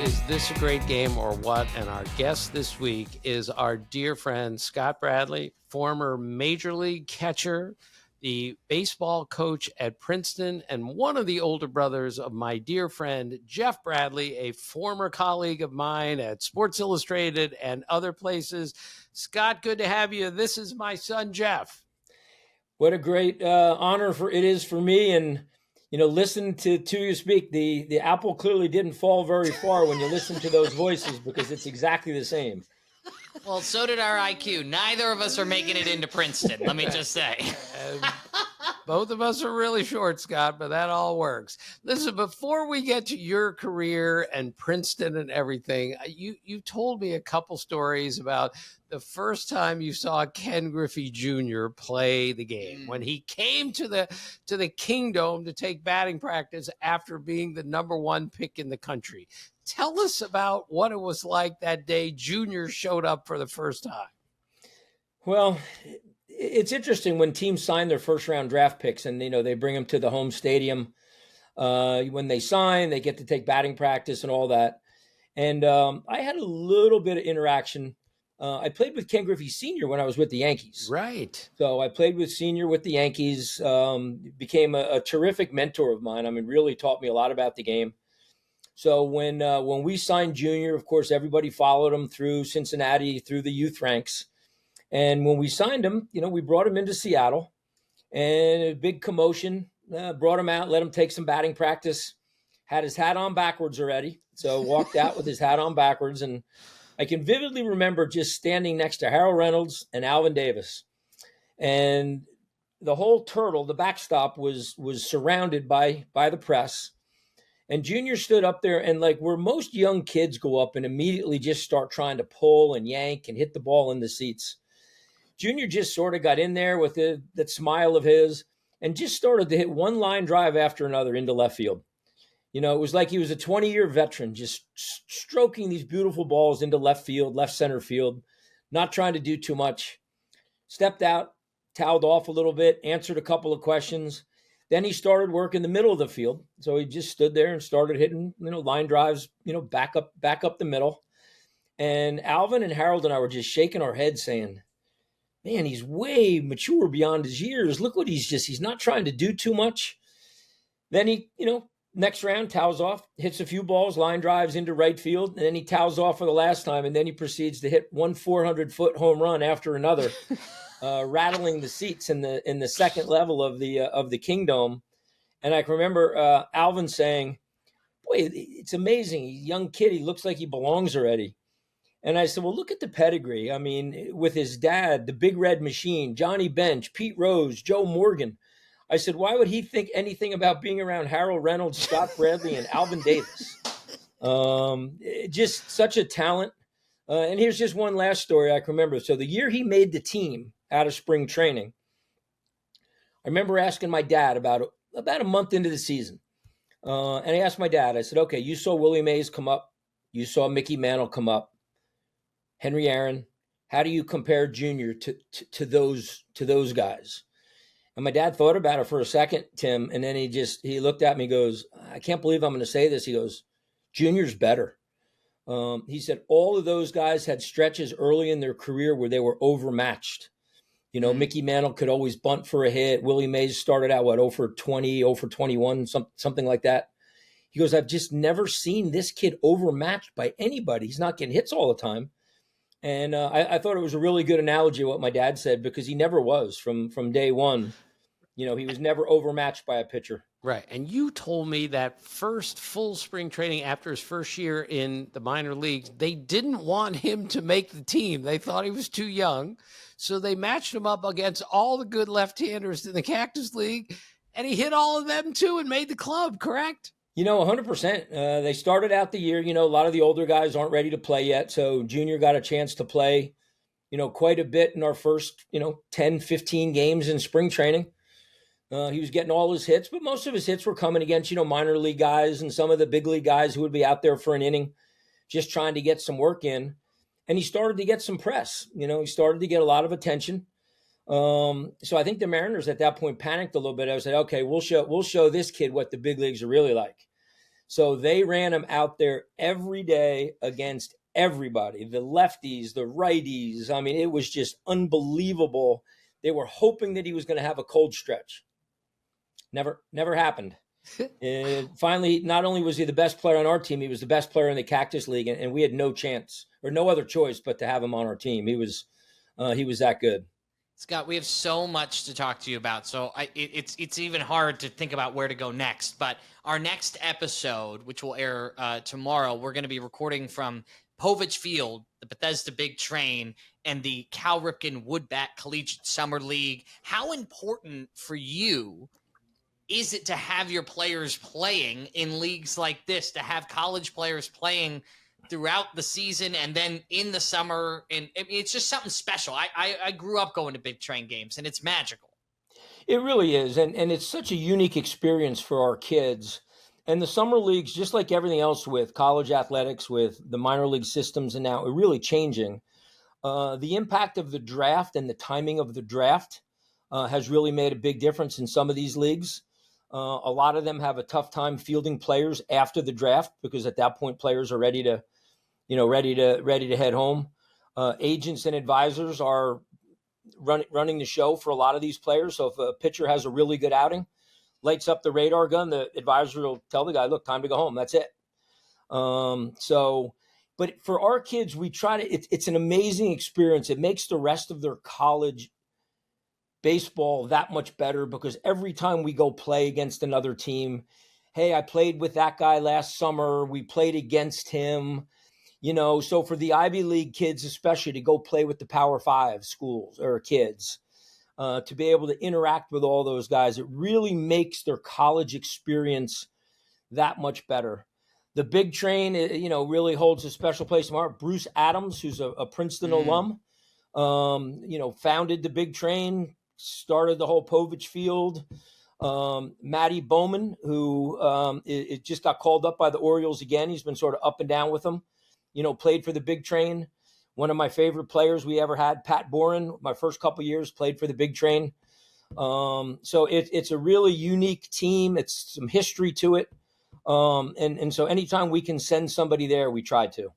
Is This a Great Game or What? And our guest this week is our dear friend, Scott Bradley, former Major League catcher, the baseball coach at Princeton, and one of the older brothers of my dear friend, Jeff Bradley, a former colleague of mine at Sports Illustrated and other places. Scott, good to have you. This is my son, Jeff. What a great honor it is for me. And, listen to you speak. The apple clearly didn't fall very far when you listen to those voices, because it's exactly the same. Well, so did our IQ. Neither of us are making it into Princeton, let me just say. Both of us are really short, Scott, but that all works. Listen, before we get to your career and Princeton and everything, you told me a couple stories about the first time you saw Ken Griffey Jr. play the game, when he came to the Kingdom to take batting practice after being the number one pick in the country. Tell us about what it was like that day Junior showed up for the first time. Well, it's interesting when teams sign their first round draft picks and, they bring them to the home stadium. When they sign, they get to take batting practice and all that. And I had a little bit of interaction. I played with Ken Griffey Sr. when I was with the Yankees. Right. So I played with Sr. with the Yankees, became a terrific mentor of mine. I mean, really taught me a lot about the game. So when we signed Junior, of course, everybody followed him through Cincinnati, through the youth ranks. And when we signed him, we brought him into Seattle, and a big commotion, brought him out, let him take some batting practice, had his hat on backwards already. So walked out with his hat on backwards. And I can vividly remember just standing next to Harold Reynolds and Alvin Davis. And the whole turtle, the backstop was surrounded by the press. And Junior stood up there, and like where most young kids go up and immediately just start trying to pull and yank and hit the ball in the seats, Junior just sort of got in there with that smile of his and just started to hit one line drive after another into left field. It was like he was a 20-year veteran, just stroking these beautiful balls into left field, left center field, not trying to do too much. Stepped out, toweled off a little bit, answered a couple of questions. Then he started work in the middle of the field. So he just stood there and started hitting, line drives, back up the middle. And Alvin and Harold and I were just shaking our heads saying, man, he's way mature beyond his years. Look what he's not trying to do too much. Then he, next round, towels off, hits a few balls, line drives into right field, and then he towels off for the last time, and then he proceeds to hit one 400-foot home run after another, rattling the seats in the second level of the Kingdom. And I can remember Alvin saying, boy, it's amazing. He's a young kid. He looks like he belongs already. And I said, well, look at the pedigree. I mean, with his dad, the Big Red Machine, Johnny Bench, Pete Rose, Joe Morgan. I said, why would he think anything about being around Harold Reynolds, Scott Bradley, and Alvin Davis? Just such a talent. And here's just one last story I can remember. So the year he made the team out of spring training, I remember asking my dad about a month into the season. And I asked my dad, I said, okay, you saw Willie Mays come up. You saw Mickey Mantle come up. Henry Aaron, how do you compare Junior to those guys? And my dad thought about it for a second, Tim, and then he looked at me, goes, I can't believe I'm going to say this. He goes, Junior's better. He said all of those guys had stretches early in their career where they were overmatched. Mickey Mantle could always bunt for a hit. Willie Mays started out, 0 for 20, 0 for 21, something like that. He goes, I've just never seen this kid overmatched by anybody. He's not getting hits all the time. And I thought it was a really good analogy of what my dad said, because he never was from day one. He was never overmatched by a pitcher. Right. And you told me that first full spring training after his first year in the minor leagues, they didn't want him to make the team. They thought he was too young. So they matched him up against all the good left-handers in the Cactus League, and he hit all of them too and made the club, correct? 100%. They started out the year, a lot of the older guys aren't ready to play yet. So Junior got a chance to play, quite a bit in our first, 10, 15 games in spring training. He was getting all his hits, but most of his hits were coming against, minor league guys and some of the big league guys who would be out there for an inning, just trying to get some work in. And he started to get some press. He started to get a lot of attention. So I think the Mariners at that point panicked a little bit. I said, okay, we'll show this kid what the big leagues are really like. So they ran him out there every day against everybody, the lefties, the righties. I mean, it was just unbelievable. They were hoping that he was going to have a cold stretch. Never happened. Finally, not only was he the best player on our team, he was the best player in the Cactus League, and we had no chance or no other choice but to have him on our team. He was that good. Scott, we have so much to talk to you about, so it's even hard to think about where to go next. But our next episode, which will air tomorrow, we're going to be recording from Povich Field, the Bethesda Big Train, and the Cal Ripken Woodbat Collegiate Summer League. How important for you is it to have your players playing in leagues like this, to have college players playing throughout the season and then in the summer? And I mean, it's just something special. I grew up going to Big Train games, and it's magical. It really is. And it's such a unique experience for our kids. And the summer leagues, just like everything else with college athletics, with the minor league systems, and now are really changing. The impact of the draft and the timing of the draft has really made a big difference in some of these leagues. A lot of them have a tough time fielding players after the draft, because at that point players are ready to head home. Agents and advisors are running the show for a lot of these players. So if a pitcher has a really good outing, lights up the radar gun, the advisor will tell the guy, look, time to go home. That's it. But for our kids, we try to, it's an amazing experience. It makes the rest of their college baseball that much better, because every time we go play against another team, hey, I played with that guy last summer, we played against him, so for the Ivy League kids, especially, to go play with the Power 5 schools or kids, to be able to interact with all those guys, it really makes their college experience that much better. The Big Train, really holds a special place in my heart. Bruce Adams, who's a Princeton alum, founded the Big Train, started the whole Povich Field. Matty Bowman, who it just got called up by the Orioles again. He's been sort of up and down with them. Played for the Big Train. One of my favorite players we ever had, Pat Boren, my first couple years, played for the Big Train. So it's a really unique team. It's some history to it. And so anytime we can send somebody there, we try to.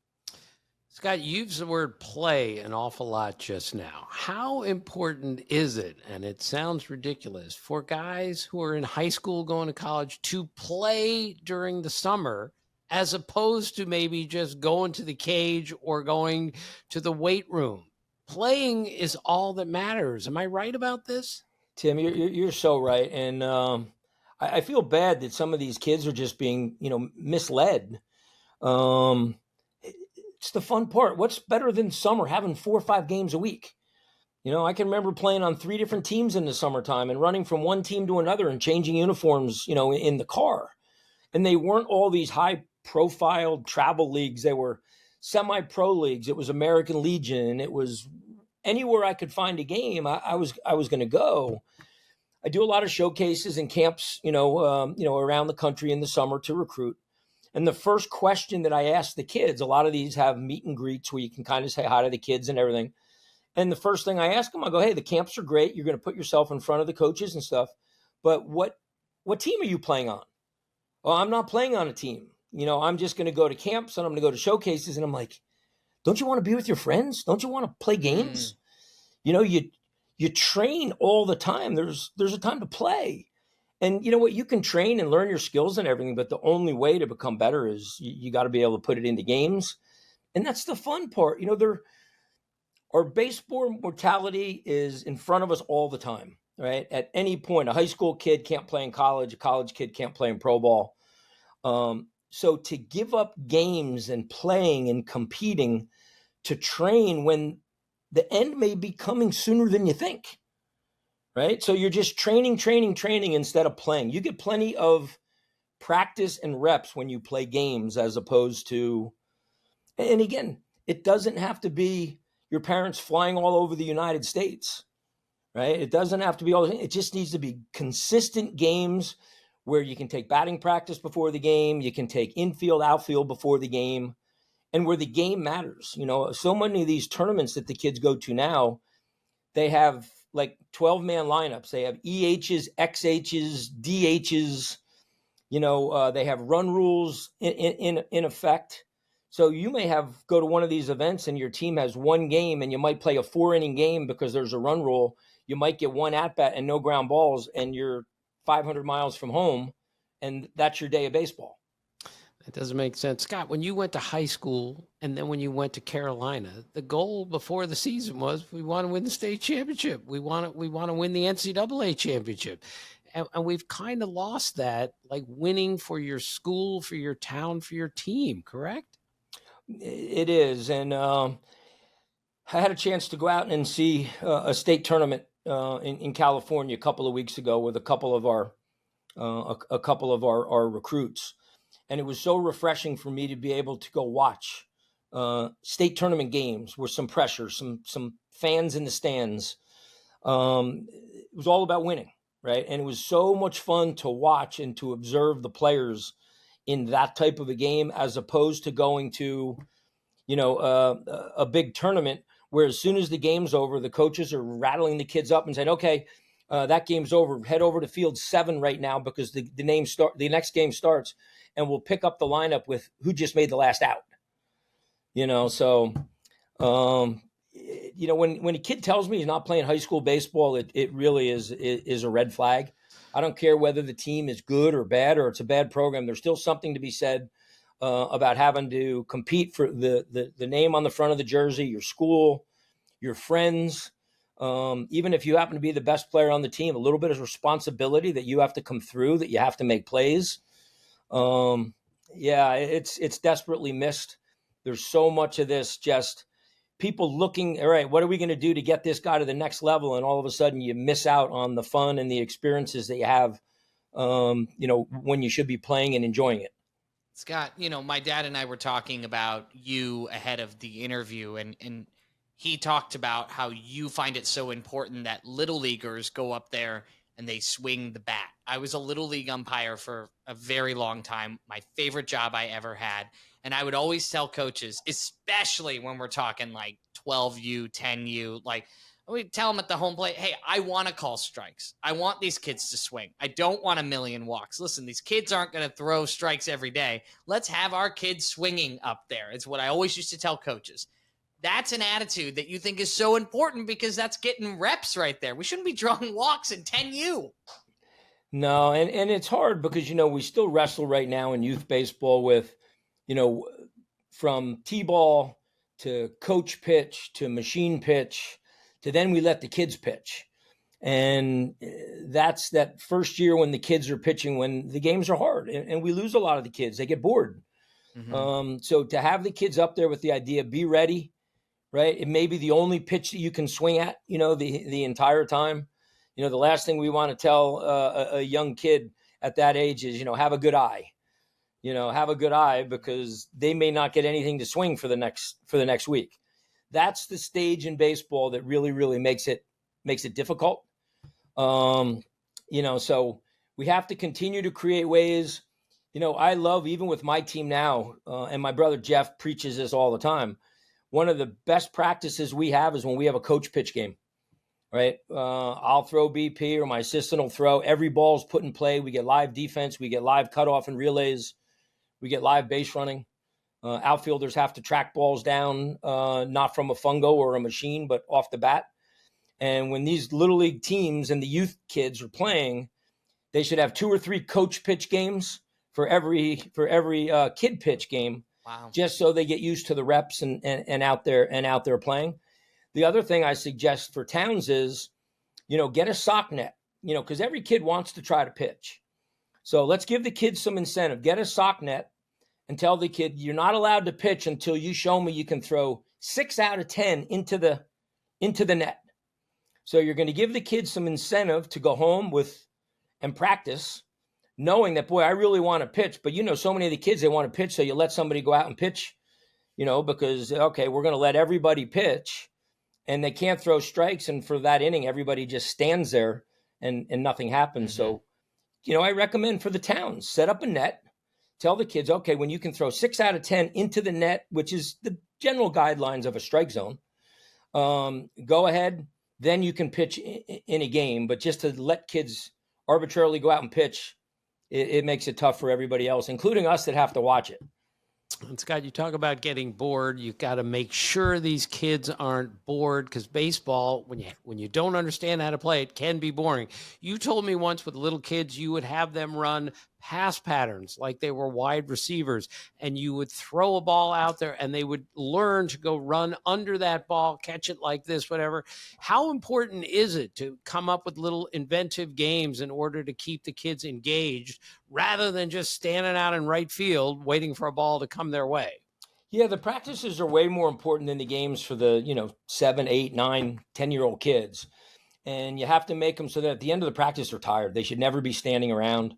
Scott, you used the word play an awful lot just now. How important is it, and it sounds ridiculous, for guys who are in high school going to college to play during the summer, as opposed to maybe just going to the cage or going to the weight room? Playing is all that matters. Am I right about this? Tim, you're so right. And I feel bad that some of these kids are just being, misled. It's the fun part. What's better than summer, having 4 or 5 games a week? I can remember playing on 3 different teams in the summertime and running from one team to another and changing uniforms, in the car. And they weren't all these high-profile travel leagues. They were semi-pro leagues. It was American Legion. It was anywhere I could find a game, I was going to go. I do a lot of showcases and camps, around the country in the summer to recruit. And the first question that I ask the kids, a lot of these have meet and greets where you can kind of say hi to the kids and everything. And the first thing I ask them, I go, hey, the camps are great. You're going to put yourself in front of the coaches and stuff. But what team are you playing on? Well, I'm not playing on a team. I'm just going to go to camps and I'm going to go to showcases. And I'm like, don't you want to be with your friends? Don't you want to play games? You train all the time. There's a time to play. And you know what? You can train and learn your skills and everything, but the only way to become better is you got to be able to put it into games. And that's the fun part. Our baseball mortality is in front of us all the time, right? At any point, a high school kid can't play in college. A college kid can't play in pro ball. So to give up games and playing and competing to train when the end may be coming sooner than you think, right? So you're just training instead of playing. You get plenty of practice and reps when you play games, as opposed to, and again, it doesn't have to be your parents flying all over the United States, right? It doesn't have to be all, it just needs to be consistent games where you can take batting practice before the game, you can take infield, outfield before the game, and where the game matters. So many of these tournaments that the kids go to now, they have like 12-man lineups. They have EHs, XHs, DHs, They have run rules in effect. So you may go to one of these events and your team has one game and you might play a 4-inning game because there's a run rule. You might get one at bat and no ground balls and you're 500 miles from home and that's your day of baseball. That doesn't make sense. Scott, when you went to high school and then when you went to Carolina, the goal before the season was we want to win the state championship. We want to win the NCAA championship. And we've kind of lost that, like winning for your school, for your town, for your team, correct? It is. And I had a chance to go out and see a state tournament in California a couple of weeks ago with a couple of our recruits. And it was so refreshing for me to be able to go watch state tournament games with some pressure, some fans in the stands. It was all about winning, right? And it was so much fun to watch and to observe the players in that type of a game, as opposed to going to, a big tournament where as soon as the game's over, the coaches are rattling the kids up and saying, okay, that game's over. Head over to field 7 right now because the next game starts, and we'll pick up the lineup with who just made the last out. So when a kid tells me he's not playing high school baseball, it really is a red flag. I don't care whether the team is good or bad or it's a bad program. There's still something to be said about having to compete for the name on the front of the jersey, your school, your friends. Even if you happen to be the best player on the team, a little bit of responsibility that you have to come through, that you have to make plays. It's desperately missed. There's so much of this, just people looking, all right, what are we going to do to get this guy to the next level? And all of a sudden you miss out on the fun and the experiences that you have, when you should be playing and enjoying it. Scott, my dad and I were talking about you ahead of the interview, and he talked about how you find it so important that little leaguers go up there and they swing the bat. I was a little league umpire for a very long time, my favorite job I ever had. And I would always tell coaches, especially when we're talking like 12U, 10U, like we tell them at the home plate, hey, I want to call strikes. I want these kids to swing. I don't want a million walks. Listen, these kids aren't going to throw strikes every day. Let's have our kids swinging up there. It's what I always used to tell coaches. That's an attitude that you think is so important because that's getting reps right there. We shouldn't be drawing walks in 10U. No, and it's hard because, we still wrestle right now in youth baseball with, from T-ball to coach pitch to machine pitch to then we let the kids pitch. And that's that first year when the kids are pitching, when the games are hard and we lose a lot of the kids. They get bored. Mm-hmm. So to have the kids up there with the idea, be ready, right? It may be the only pitch that you can swing at, the entire time. The last thing we want to tell a young kid at that age is, have a good eye. Have a good eye because they may not get anything to swing for the next week. That's the stage in baseball that really, really makes it difficult. So we have to continue to create ways. I love, even with my team now, and my brother Jeff preaches this all the time. One of the best practices we have is when we have a coach pitch game, right? I'll throw BP or my assistant will throw. Every ball's put in play. We get live defense. We get live cutoff and relays. We get live base running. Outfielders have to track balls down, not from a fungo or a machine, but off the bat. And when these little league teams and the youth kids are playing, they should have 2 or 3 coach pitch games for every kid pitch game. Wow. Just so they get used to the reps and out there playing. The other thing I suggest for towns is, get a sock net, because every kid wants to try to pitch. So let's give the kids some incentive. Get a sock net and tell the kid, you're not allowed to pitch until you show me you can throw 6 out of 10 into the net. So you're going to give the kids some incentive to go home and practice, knowing that, boy, I really want to pitch. But so many of the kids, they want to pitch. So you let somebody go out and pitch, because, okay, we're going to let everybody pitch and they can't throw strikes. And for that inning, everybody just stands there and nothing happens. Mm-hmm. So, I recommend for the towns, set up a net, tell the kids, okay, when you can throw 6 out of 10 into the net, which is the general guidelines of a strike zone, go ahead, then you can pitch in a game. But just to let kids arbitrarily go out and pitch, it makes it tough for everybody else, including us that have to watch it. And Scott, you talk about getting bored. You've got to make sure these kids aren't bored, because baseball, when you don't understand how to play, it can be boring. You told me once with little kids, you would have them run pass patterns like they were wide receivers, and you would throw a ball out there and they would learn to go run under that ball, catch it like this, whatever. How important is it to come up with little inventive games in order to keep the kids engaged rather than just standing out in right field waiting for a ball to come their way? Yeah, the practices are way more important than the games for the 7, 8, 9, 10-year-old kids. And you have to make them so that at the end of the practice they're tired. They should never be standing around.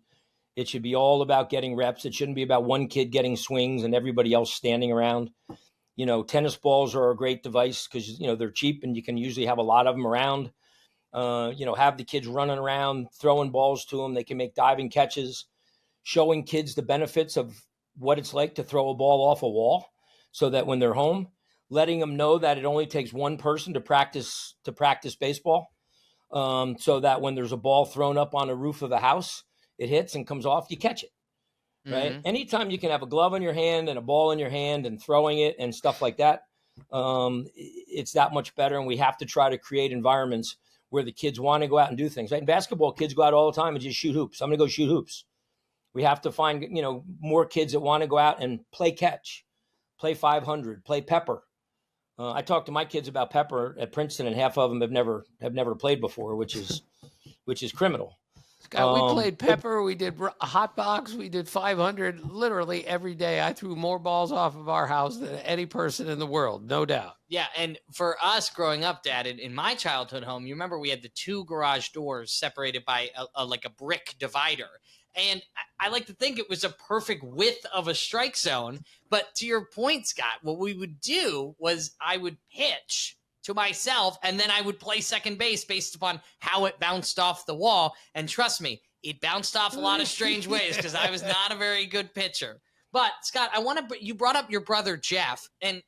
It should be all about getting reps. It shouldn't be about one kid getting swings and everybody else standing around. Tennis balls are a great device because, they're cheap and you can usually have a lot of them around. Have the kids running around, throwing balls to them. They can make diving catches, showing kids the benefits of what it's like to throw a ball off a wall so that when they're home, letting them know that it only takes one person to practice baseball. So that when there's a ball thrown up on the roof of a house, it hits and comes off, you catch it, right? Mhm. Anytime you can have a glove in your hand and a ball in your hand and throwing it and stuff like that, it's that much better. And we have to try to create environments where the kids want to go out and do things. Right? In basketball, kids go out all the time and just shoot hoops. I'm going to go shoot hoops. We have to find, more kids that want to go out and play catch, play 500, play pepper. I talked to my kids about pepper at Princeton, and half of them have never played before, which is criminal. Scott, we played pepper. We did hot box. We did 500 literally every day. I threw more balls off of our house than any person in the world, no doubt. Yeah, and for us growing up, Dad, in my childhood home, you remember we had the 2 garage doors separated by a brick divider. And I like to think it was a perfect width of a strike zone. But to your point, Scott, what we would do was I would pitch to myself, and then I would play second base based upon how it bounced off the wall. And trust me, it bounced off a lot of strange ways because I was not a very good pitcher. But Scott, you brought up your brother Jeff, and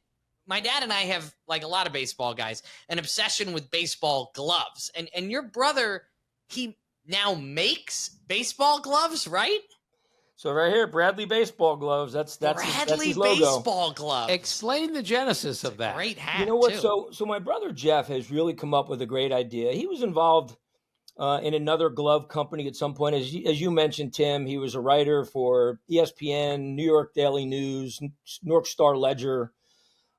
my dad and I have, like a lot of baseball guys, an obsession with baseball gloves. And your brother, he now makes baseball gloves, right? So right here, Bradley baseball gloves. That's his logo. Baseball gloves. Explain the genesis of that. Great hat. You know what? Too. So my brother Jeff has really come up with a great idea. He was involved in another glove company at some point. As you mentioned, Tim, he was a writer for ESPN, New York Daily News, New York Star Ledger.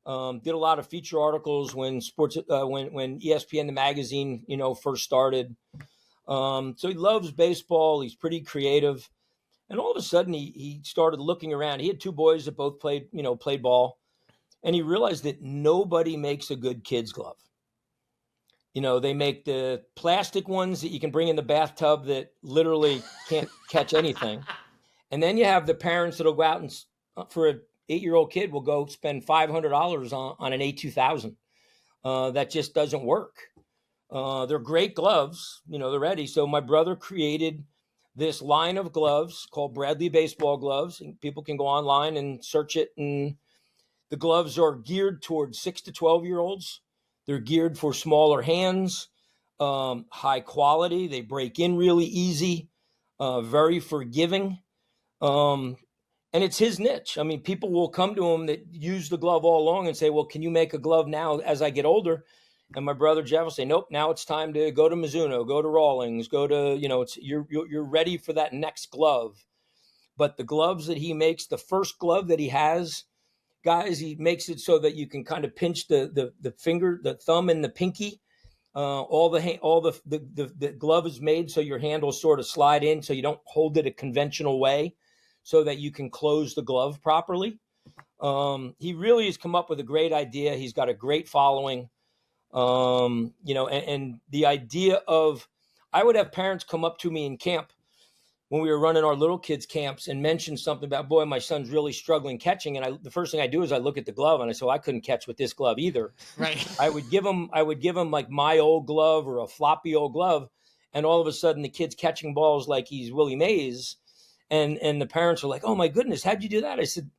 Did a lot of feature articles when ESPN the magazine first started. So he loves baseball. He's pretty creative. And all of a sudden he started looking around. He had 2 boys that both played ball. And he realized that nobody makes a good kid's glove. They make the plastic ones that you can bring in the bathtub that literally can't catch anything. And then you have the parents that'll go out and for an 8-year-old kid will go spend $500 on an A2000. That just doesn't work. They're great gloves, they're ready. So my brother created this line of gloves called Bradley baseball gloves, and people can go online and search it. And the gloves are geared towards 6 to 12-year-olds. They're geared for smaller hands, high quality. They break in really easy, very forgiving. And it's his niche. I mean, people will come to him that use the glove all along and say, well, can you make a glove now as I get older? And my brother Jeff will say, nope, now it's time to go to Mizuno, go to Rawlings, go to, you're ready for that next glove. But the gloves that he makes, the first glove that he has, guys, he makes it so that you can kind of pinch the finger, the thumb and the pinky. The glove is made so your hand will sort of slide in so you don't hold it a conventional way so that you can close the glove properly. He really has come up with a great idea. He's got a great following. And the idea of, I would have parents come up to me in camp when we were running our little kids camps and mention something about, boy, my son's really struggling catching. And the first thing I do is I look at the glove and I say, well, I couldn't catch with this glove either. Right. I would give him like my old glove or a floppy old glove. And all of a sudden the kid's catching balls like he's Willie Mays. And the parents are like, oh my goodness, how'd you do that? I said,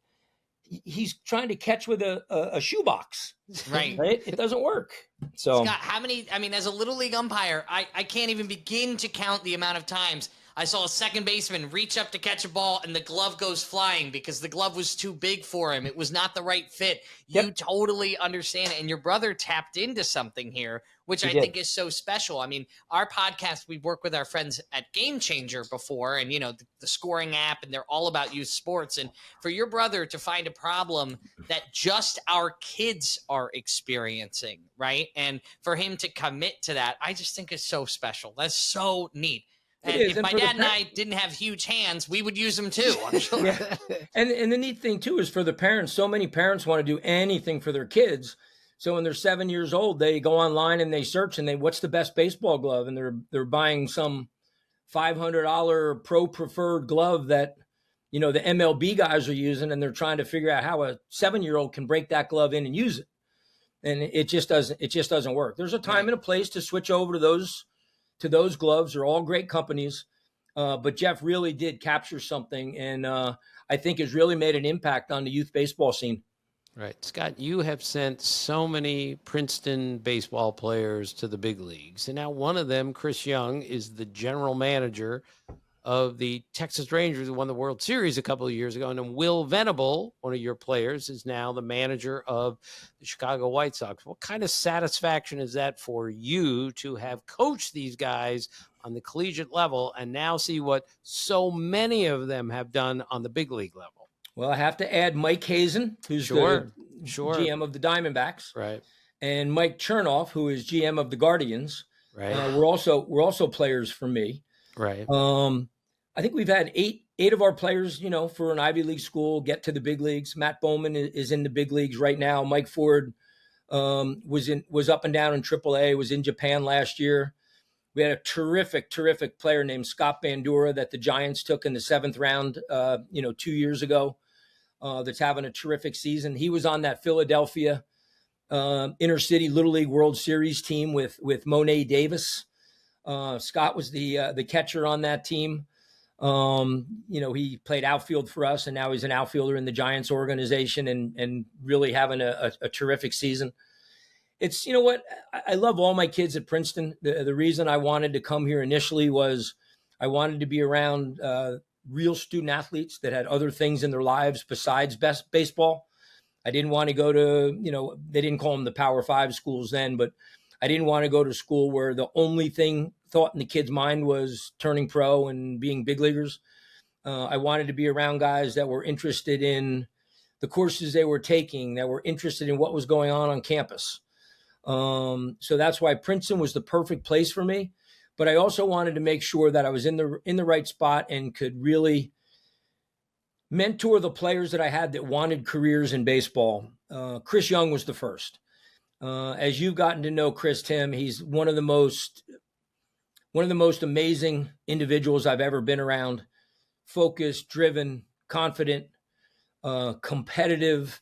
he's trying to catch with a shoebox. Right. Right? It doesn't work. So Scott, as a little league umpire, I can't even begin to count the amount of times I saw a second baseman reach up to catch a ball and the glove goes flying because the glove was too big for him. It was not the right fit. You Yep. totally understand it. And your brother tapped into something here, which He I did. think is so special. I mean, our podcast, we've worked with our friends at Game Changer before, and, the scoring app, and they're all about youth sports. And for your brother to find a problem that just our kids are experiencing, right? And for him to commit to that, I just think is so special. That's so neat. It And is. if And my for the dad and I didn't have huge hands, we would use them too, I'm sure. Yeah. And the neat thing too is for the parents, so many parents want to do anything for their kids. So when they're 7 years old, they go online and they search and what's the best baseball glove? And they're buying some $500 pro preferred glove that, the MLB guys are using, and they're trying to figure out how a 7-year-old can break that glove in and use it. And it just doesn't work. There's a time and a place to switch over to those gloves. They're all great companies. But Jeff really did capture something, and I think has really made an impact on the youth baseball scene. Right. Scott, you have sent so many Princeton baseball players to the big leagues. And now one of them, Chris Young, is the general manager of the Texas Rangers, who won the World Series a couple of years ago. And then Will Venable, one of your players, is now the manager of the Chicago White Sox. What kind of satisfaction is that for you to have coached these guys on the collegiate level and now see what so many of them have done on the big league level? Well, I have to add Mike Hazen, who's the GM of the Diamondbacks, right, and Mike Chernoff, who is GM of the Guardians. Right. We're also players for me. Right. I think we've had eight of our players, for an Ivy League school get to the big leagues. Matt Bowman is in the big leagues right now. Mike Ford was up and down in AAA, was in Japan last year. We had a terrific player named Scott Bandura that the Giants took in the 7th round, 2 years ago. That's having a terrific season. He was on that Philadelphia inner city Little League World Series team with Monet Davis. Scott was the catcher on that team. He played outfield for us, and now he's an outfielder in the Giants organization and really having a terrific season. It's, I love all my kids at Princeton. The reason I wanted to come here initially was I wanted to be around real student athletes that had other things in their lives besides baseball. I didn't want to go to, they didn't call them the Power 5 schools then, but I didn't want to go to school where the only thought in the kid's mind was turning pro and being big leaguers. I wanted to be around guys that were interested in the courses they were taking, that were interested in what was going on campus. So that's why Princeton was the perfect place for me. But I also wanted to make sure that I was in the right spot and could really mentor the players that I had that wanted careers in baseball. Chris Young was the first. As you've gotten to know Chris, Tim, he's one of the most amazing individuals I've ever been around. Focused, driven, confident, competitive,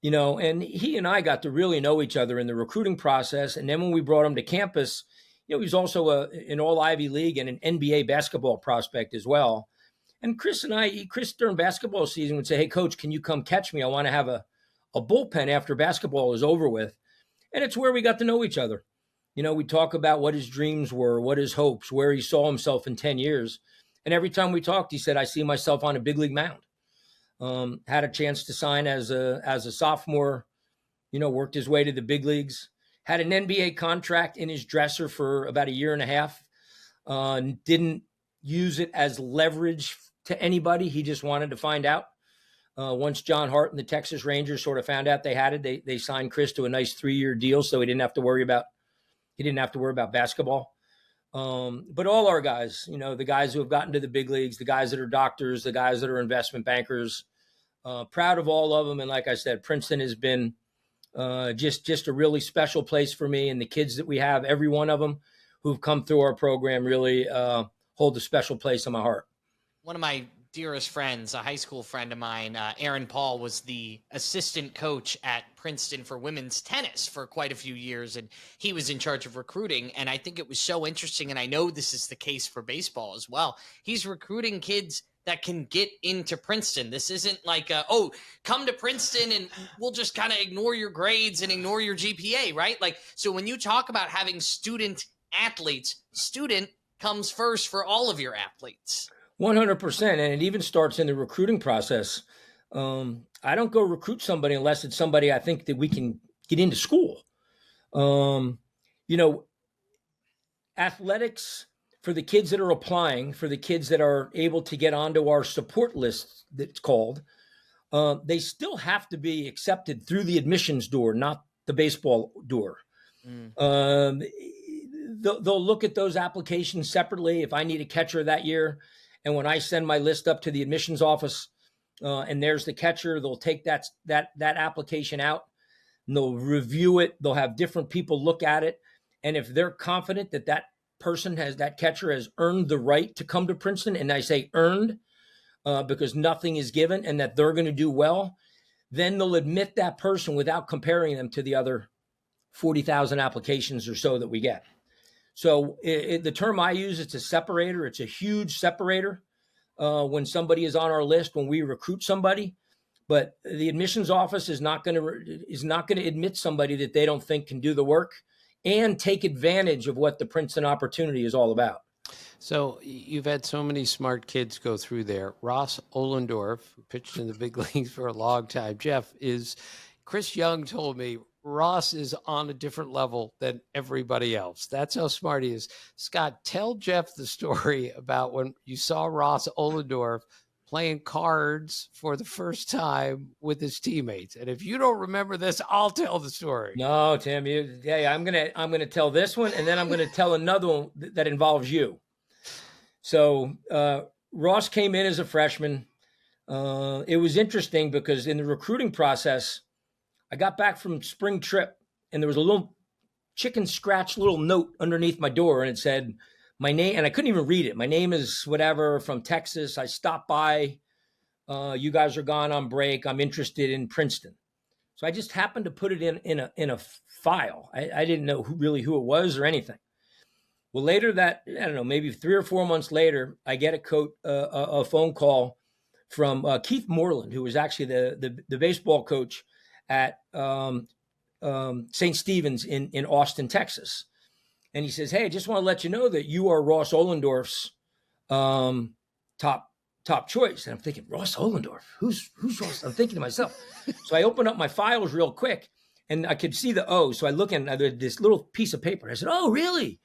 and he and I got to really know each other in the recruiting process. And then when we brought him to campus, he was also an all Ivy League and an NBA basketball prospect as well. And Chris during basketball season would say, "Hey, coach, can you come catch me? I want to have a bullpen after basketball is over with." And it's where we got to know each other. We talk about what his dreams were, what his hopes, where he saw himself in 10 years. And every time we talked, he said, "I see myself on a big league mound." Had a chance to sign as a sophomore, worked his way to the big leagues, had an NBA contract in his dresser for about a year and a half. Didn't use it as leverage to anybody. He just wanted to find out. Once John Hart and the Texas Rangers sort of found out they had it, they signed Chris to a nice 3-year deal, so he didn't have to worry about basketball. But all our guys, the guys who have gotten to the big leagues, the guys that are doctors, the guys that are investment bankers, proud of all of them. And like I said, Princeton has been just a really special place for me. And the kids that we have, every one of them who've come through our program really hold a special place in my heart. One of my dearest friends, a high school friend of mine, Aaron Paul, was the assistant coach at Princeton for women's tennis for quite a few years, and he was in charge of recruiting. And I think it was so interesting, and I know this is the case for baseball as well. He's recruiting kids that can get into Princeton. This isn't like, come to Princeton and we'll just kind of ignore your grades and ignore your GPA, right? So when you talk about having student athletes, student comes first for all of your athletes. 100%. And it even starts in the recruiting process. I don't go recruit somebody unless it's somebody I think that we can get into school. Athletics for the kids that are applying, for the kids that are able to get onto our support list, that's called, they still have to be accepted through the admissions door, not the baseball door. They'll look at those applications separately. If I need a catcher that year, and when I send my list up to the admissions office, and there's the catcher, they'll take that application out and they'll review it. They'll have different people look at it. And if they're confident that that catcher has earned the right to come to Princeton, and I say earned because nothing is given, and that they're going to do well, then they'll admit that person without comparing them to the other 40,000 applications or so that we get. So the term I use, it's a separator. It's a huge separator when somebody is on our list, when we recruit somebody. But the admissions office is not going to admit somebody that they don't think can do the work and take advantage of what the Princeton opportunity is all about. So you've had so many smart kids go through there. Ross Ohlendorf, who pitched in the big leagues for a long time. Chris Young told me Ross is on a different level than everybody else. That's how smart he is. Scott, tell Jeff the story about when you saw Ross Ohlendorf playing cards for the first time with his teammates. And if you don't remember this, I'll tell the story. No, Tim, I'm gonna tell this one, and then I'm gonna tell another one that involves you. So Ross came in as a freshman. It was interesting because in the recruiting process, I got back from spring trip, and there was a little chicken scratch little note underneath my door, and it said my name, and I couldn't even read it. My name is whatever from Texas. I stopped by. You guys are gone on break. I'm interested in Princeton. So I just happened to put it in a file. I didn't know who it was or anything. Well, later that, I don't know, maybe 3 or 4 months later, I get a phone call from Keith Moreland, who was actually the baseball coach at St. Stephen's in Austin, Texas. And he says, "Hey, I just want to let you know that you are Ross Ohlendorf's top choice." And I'm thinking, Ross Ohlendorf, who's Ross? I'm thinking to myself. So I open up my files real quick, and I could see the O. So I look at this little piece of paper. I said, "Oh, really?"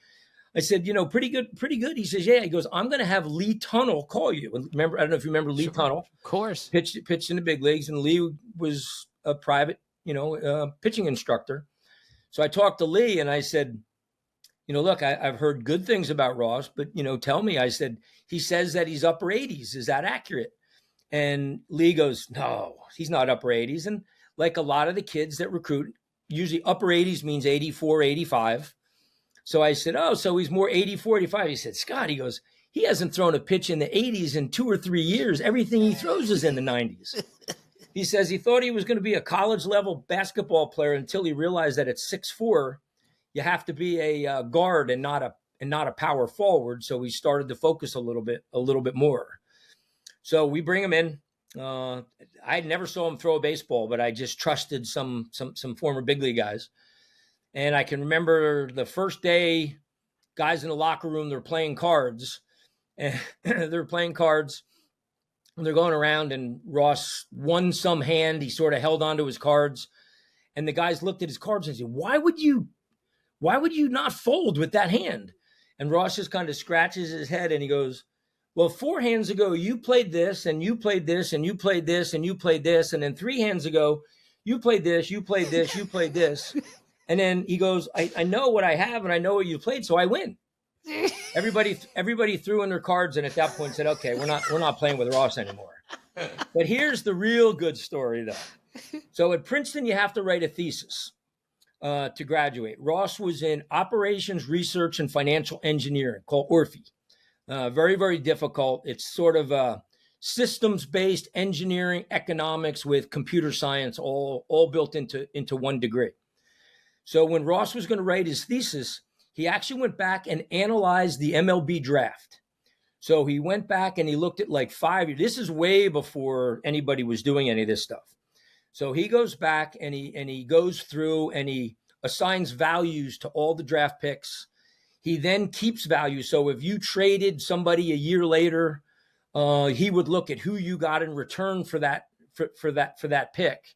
I said, pretty good. He says, "Yeah." He goes, "I'm going to have Lee Tunnell call you." And remember, I don't know if you remember Lee Sure, Tunnell. of course. Pitched in the big leagues, and Lee was a private, pitching instructor. So I talked to Lee, and I said, "Look, I've heard good things about Ross, but, tell me," I said, "he says that he's upper 80s. Is that accurate?" And Lee goes, "No, he's not upper 80s. And like a lot of the kids that recruit, usually upper 80s means 84, 85. So I said, "Oh, so he's more 84, 85. He said, "Scott," he goes, "he hasn't thrown a pitch in the 80s in 2 or 3 years. Everything he throws is in the 90s. He says he thought he was going to be a college level basketball player until he realized that at 6'4", you have to be a guard and not a power forward. So we started to focus a little bit more." So we bring him in. I never saw him throw a baseball, but I just trusted some former big league guys. And I can remember the first day, guys in the locker room, they're playing cards, and they're playing cards. And they're going around, and Ross won some hand. He sort of held onto his cards, and the guys looked at his cards and said, why would you not fold with that hand?" And Ross just kind of scratches his head, and he goes, "Well, 4 hands ago, you played this, and you played this, and you played this, and you played this. And then 3 hands ago, you played this, you played this, you played this." And then he goes, I know what I have, and I know what you played, so I win." Everybody threw in their cards, and at that point said, "Okay, we're not playing with Ross anymore." But here's the real good story, though. So at Princeton, you have to write a thesis to graduate. Ross was in operations, research, and financial engineering, called ORFE. Very, very difficult. It's sort of systems-based engineering, economics with computer science, all built into one degree. So when Ross was going to write his thesis, he actually went back and analyzed the MLB draft. So he went back and he looked at like 5 years. This is way before anybody was doing any of this stuff. So he goes back and he goes through and he assigns values to all the draft picks. he then keeps value. So if you traded somebody a year later, he would look at who you got in return for that pick.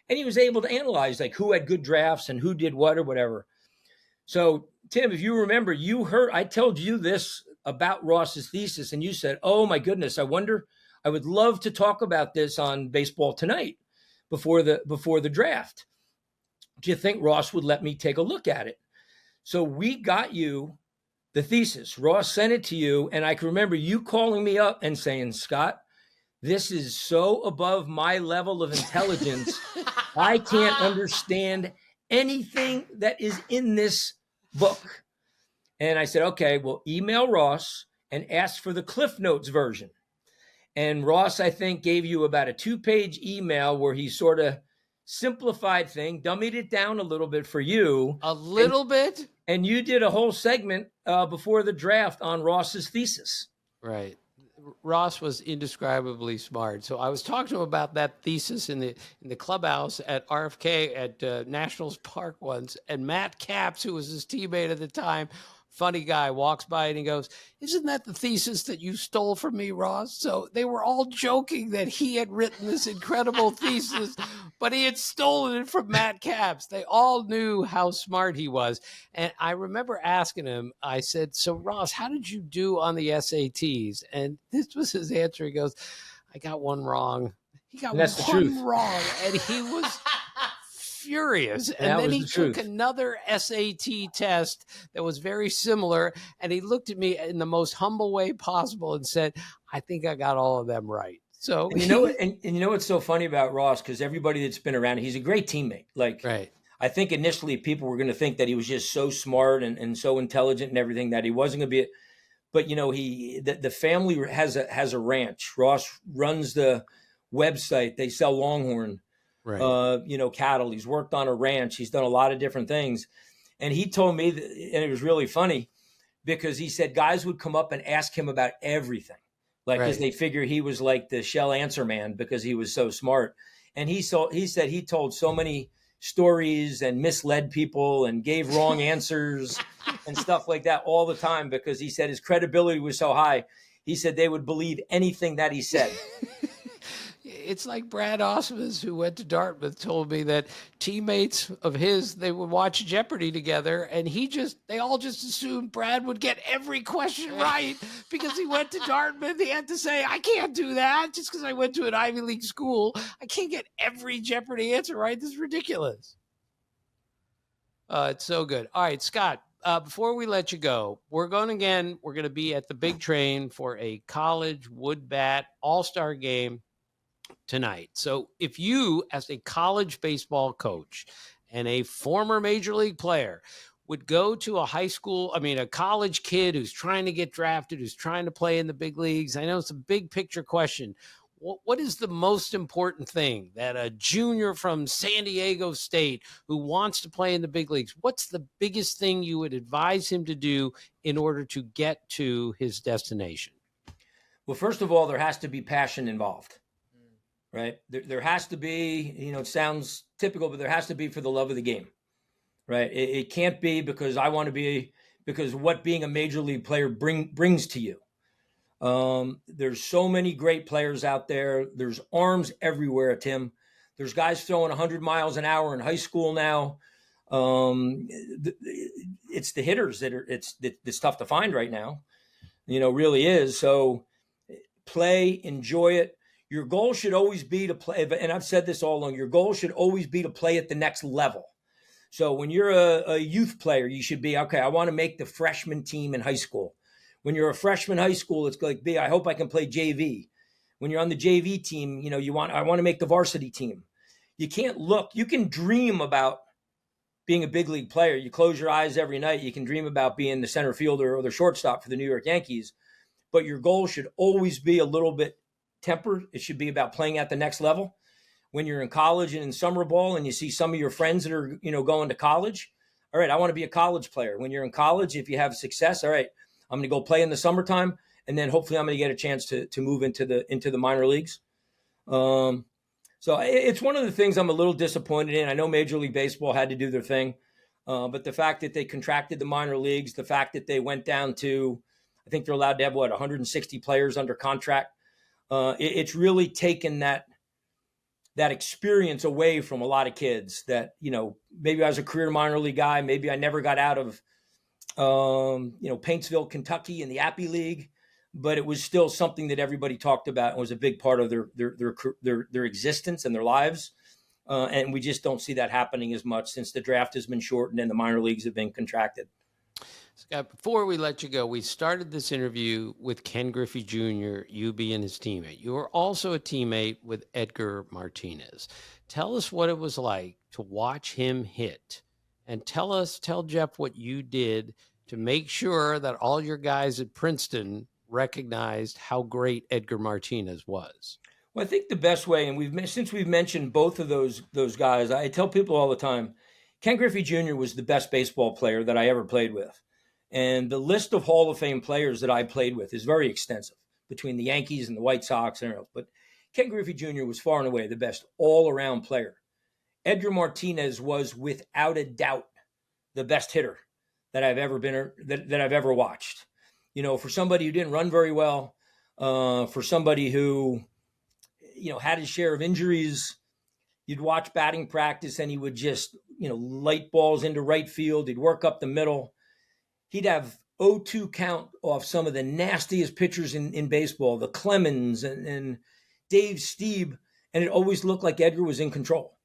And he was able to analyze like who had good drafts and who did what or whatever. So Tim, if you remember, you heard, I told you this about Ross's thesis and you said, oh my goodness, I would love to talk about this on Baseball Tonight before the draft. Do you think Ross would let me take a look at it? So we got you the thesis. Ross sent it to you. And I can remember you calling me up and saying, Scott, this is so above my level of intelligence. I can't understand anything that is in this book. And I said, okay, well, email Ross and ask for the Cliff Notes version. And Ross, I think, gave you about a 2-page email where he sort of simplified thing, dummied it down a little bit for you. A little bit? And you did a whole segment before the draft on Ross's thesis. Right. Ross was indescribably smart. So I was talking to him about that thesis in the clubhouse at RFK at Nationals Park once. And Matt Capps, who was his teammate at the time, funny guy, walks by and he goes, isn't that the thesis that you stole from me, Ross? So they were all joking that he had written this incredible thesis, but he had stolen it from Matt Capps. They all knew how smart he was. And I remember asking him, I said, so Ross, how did you do on the SATs? And this was his answer. He goes, I got one wrong. He got one wrong. And he was furious. And then he took another SAT test that was very similar. And he looked at me in the most humble way possible and said, I think I got all of them right. So, and you know what's so funny about Ross? Because everybody that's been around, he's a great teammate. Like, right. I think initially people were going to think that he was just so smart and so intelligent and everything that he wasn't going to be. But, you know, the family has a ranch. Ross runs the website. They sell Longhorn. Right. Cattle. He's worked on a ranch. He's done a lot of different things. And he told me that, and it was really funny because he said guys would come up and ask him about everything. Like, because they figure he was like the shell answer man because he was so smart. And he said he told so many stories and misled people and gave wrong answers and stuff like that all the time because he said his credibility was so high. He said they would believe anything that he said. It's like Brad Osmus, who went to Dartmouth, told me that teammates of his, they would watch Jeopardy together, and they all just assumed Brad would get every question right because he went to Dartmouth. He had to say, I can't do that just because I went to an Ivy League school. I can't get every Jeopardy answer right. This is ridiculous. It's so good. All right, Scott, before we let you go, we're going to be at the Big Train for a college wood bat all-star game tonight. So if you, as a college baseball coach and a former major league player, would go to a college kid who's trying to get drafted, who's trying to play in the big leagues, I know it's a big picture question. What is the most important thing that a junior from San Diego State who wants to play in the big leagues, what's the biggest thing you would advise him to do in order to get to his destination? Well, first of all, there has to be passion involved. Right. There has to be, it sounds typical, but there has to be for the love of the game. Right. It can't be because because what being a major league player brings to you. There's so many great players out there. There's arms everywhere, Tim. There's guys throwing 100 miles an hour in high school now. It's the hitters it's tough to find right now. Really is. So play, enjoy it. Your goal should always be to play, and I've said this all along, your goal should always be to play at the next level. So when you're a youth player, you should be, okay, I want to make the freshman team in high school. When you're a freshman high school, it's like, I hope I can play JV. When you're on the JV team, I want to make the varsity team. You can dream about being a big league player. You close your eyes every night. You can dream about being the center fielder or the shortstop for the New York Yankees. But your goal should always be a little bit tempered. It should be about playing at the next level. When you're in college and in summer ball and you see some of your friends that are, going to college, all right, I want to be a college player. When you're in college, if you have success, all right, I'm going to go play in the summertime, and then hopefully I'm going to get a chance to move into the minor leagues. So it's one of the things I'm a little disappointed in. I know Major League Baseball had to do their thing. But the fact that they contracted the minor leagues, the fact that they went down to, I think they're allowed to have 160 players under contract. It's really taken that experience away from a lot of kids that, maybe I was a career minor league guy. Maybe I never got out of, Paintsville, Kentucky in the Appy League, but it was still something that everybody talked about and was a big part of their existence and their lives. And we just don't see that happening as much since the draft has been shortened and the minor leagues have been contracted. Scott, before we let you go, we started this interview with Ken Griffey Jr., you being his teammate. You were also a teammate with Edgar Martinez. Tell us what it was like to watch him hit, and tell Jeff what you did to make sure that all your guys at Princeton recognized how great Edgar Martinez was. Well, I think the best way, and since we've mentioned both of those guys, I tell people all the time, Ken Griffey Jr. was the best baseball player that I ever played with. And the list of Hall of Fame players that I played with is very extensive between the Yankees and the White Sox and everything else. But Ken Griffey Jr. was far and away the best all-around player. Edgar Martinez was without a doubt the best hitter that I've ever been that I've ever watched. For somebody who didn't run very well, for somebody who had his share of injuries, you'd watch batting practice and he would just light balls into right field. He'd work up the middle. He'd have 0-2 count off some of the nastiest pitchers in baseball, the Clemens and Dave Stieb, and it always looked like Edgar was in control.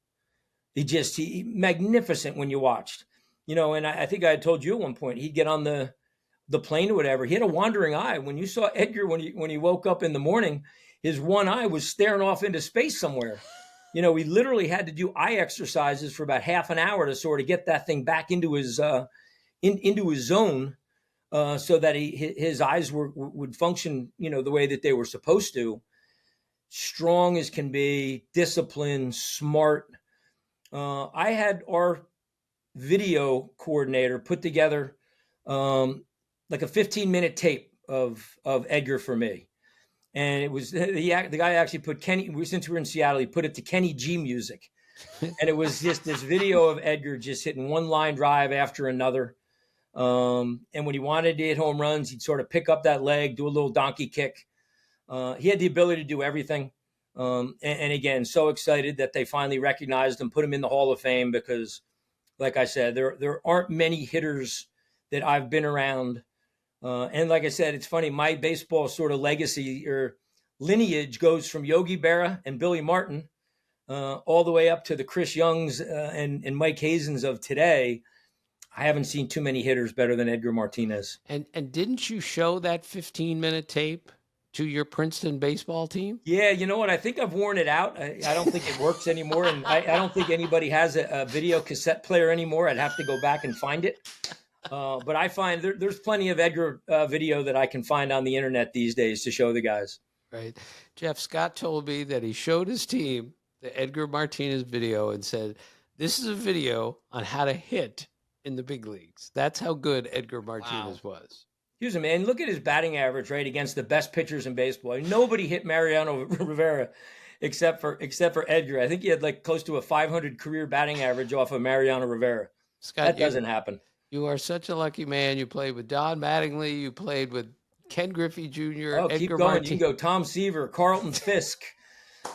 He magnificent when you watched, and I think I had told you at one point, he'd get on the plane or whatever. He had a wandering eye. When you saw Edgar, when he woke up in the morning, his one eye was staring off into space somewhere. He literally had to do eye exercises for about half an hour to sort of get that thing back into his into his zone, so that his eyes would function, the way that they were supposed to. Strong as can be, disciplined, smart. I had our video coordinator put together like a 15-minute tape of Edgar for me. And it was the guy actually put Kenny, since we were in Seattle, he put it to Kenny G music. And it was just this video of Edgar just hitting one line drive after another. And when he wanted to hit home runs, he'd sort of pick up that leg, do a little donkey kick. He had the ability to do everything. And again, so excited that they finally recognized him, put him in the Hall of Fame, because like I said, there aren't many hitters that I've been around. And like I said, it's funny, my baseball sort of legacy or lineage goes from Yogi Berra and Billy Martin all the way up to the Chris Youngs and Mike Hazens of today. I haven't seen too many hitters better than Edgar Martinez. And didn't you show that 15-minute tape to your Princeton baseball team? Yeah, you know what? I think I've worn it out. I don't think it works anymore. And I don't think anybody has a video cassette player anymore. I'd have to go back and find it. But I find there's plenty of Edgar video that I can find on the internet these days to show the guys. Right. Jeff, Scott told me that he showed his team the Edgar Martinez video and said, this is a video on how to hit in the big leagues. That's how good Edgar Martinez was. Here's a man. Look at his batting average, right, against the best pitchers in baseball. I mean, nobody hit Mariano Rivera except for Edgar. I think he had like close to a 500 career batting average off of Mariano Rivera. Scott, that doesn't happen. You are such a lucky man. You played with Don Mattingly. You played with Ken Griffey Jr. Oh, Edgar keep going. Martinez. You can go Tom Seaver, Carlton Fisk.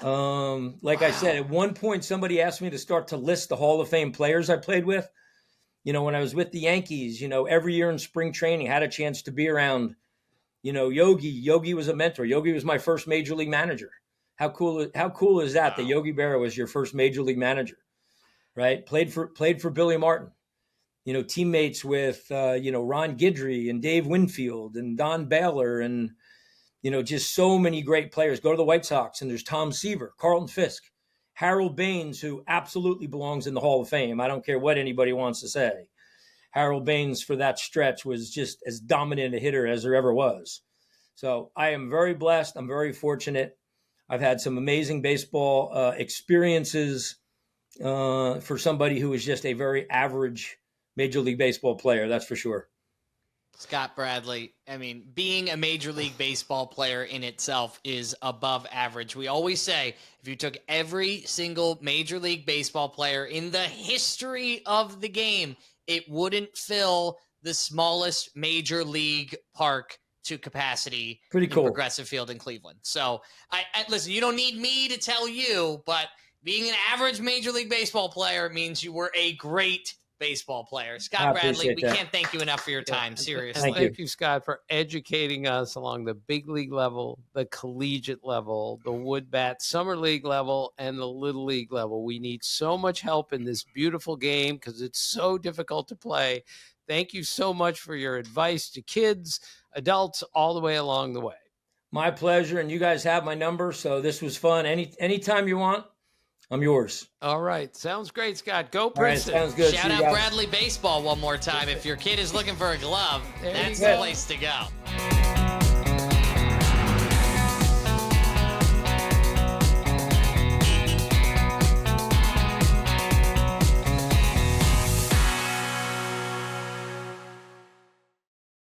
Like I said, at one point, somebody asked me to start to list the Hall of Fame players I played with. When I was with the Yankees, every year in spring training, I had a chance to be around, Yogi. Yogi was a mentor. Yogi was my first major league manager. How cool is that? Wow. That Yogi Berra was your first major league manager, right? Played for Billy Martin. Teammates with, Ron Guidry and Dave Winfield and Don Baylor and, just so many great players. Go to the White Sox and there's Tom Seaver, Carlton Fisk, Harold Baines, who absolutely belongs in the Hall of Fame. I don't care what anybody wants to say. Harold Baines for that stretch was just as dominant a hitter as there ever was. So I am very blessed. I'm very fortunate. I've had some amazing baseball experiences for somebody who is just a very average Major League Baseball player, that's for sure. Scott Bradley, I mean, being a Major League Baseball player in itself is above average. We always say if you took every single Major League Baseball player in the history of the game, it wouldn't fill the smallest major league park to capacity Pretty in cool. Progressive Field in Cleveland. So I listen, you don't need me to tell you, but being an average Major League Baseball player means you were a great baseball player. Scott Bradley, we can't thank you enough for your time. Seriously. Thank you, Scott, for educating us along the big league level, the collegiate level, the wood bat summer league level, and the little league level. We need so much help in this beautiful game because it's so difficult to play. Thank you so much for your advice to kids, adults, all the way along the way. My pleasure. And you guys have my number. So this was fun. Anytime you want, I'm yours. All right. Sounds great, Scott. Go Princeton. All right, sounds good. Shout out Bradley Baseball one more time. If your kid is looking for a glove, that's the place to go.